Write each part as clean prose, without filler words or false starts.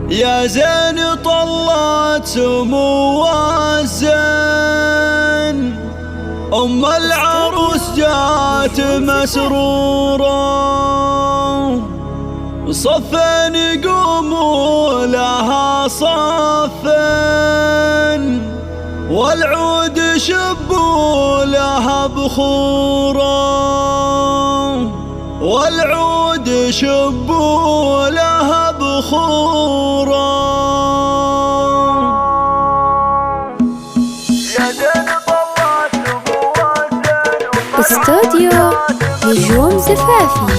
يا زين طلت سمو الزين، أم العروس جات مسرورة، صفين يقوموا لها صفين، والعود شبوا لها بخورا، والعود شبوا لها بخورا. استوديو نجوم زفافي.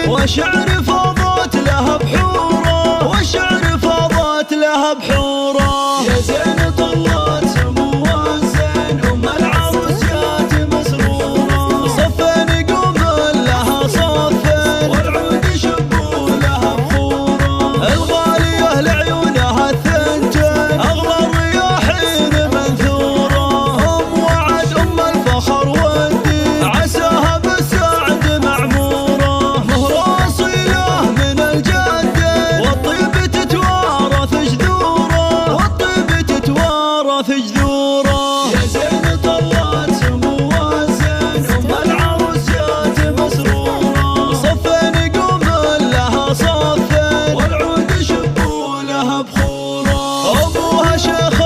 والشعر فاضت لها بحورة، والشعر فاضت لها بحورة. يا زين طلت سمو الزين، أم العروس جات مسرورة، صفين يقوم لها صفين، والعود يشبوا لها بخورة. الغالية لعيونها الثنتين، أغلى الرياحين منثورة، أم وعد أم الفخر والدين، عساها بالسعد معمورة. يا زين طلت سمو الزين، أم العروس جات مسرورة، صفين يقوم لها صفين، والعود يشبوا لها بخورة. أبوها شيخ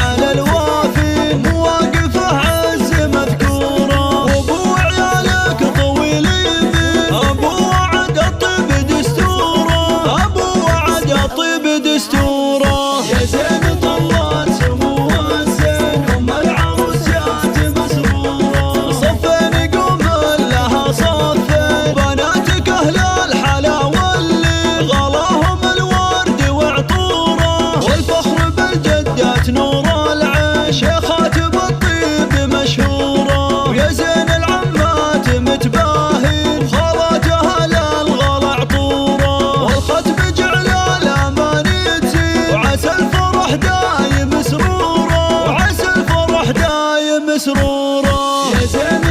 على الوافي، مواقفه عز مذكورة، وأبو عيالك طويل يمين، أبو وعد الطيب دستوره، أبو وعد الطيب دستوره. يا زين طلت سمو الزين، أم العروس جات مسرورة، صفين يقوم لها صفين، بناتك أهل الحلا واللي غلاهم الورد وعطوره، والفخر بالجدات نور العين، شيخات بالطيب مشهورة. ويا زين العمات متباهين، خالاتها للغلا عطوره، والختم جعل الأماني تزيد، وعسى الفرح دايم سرورة، وعسى الفرح دايم سرورة. يا زين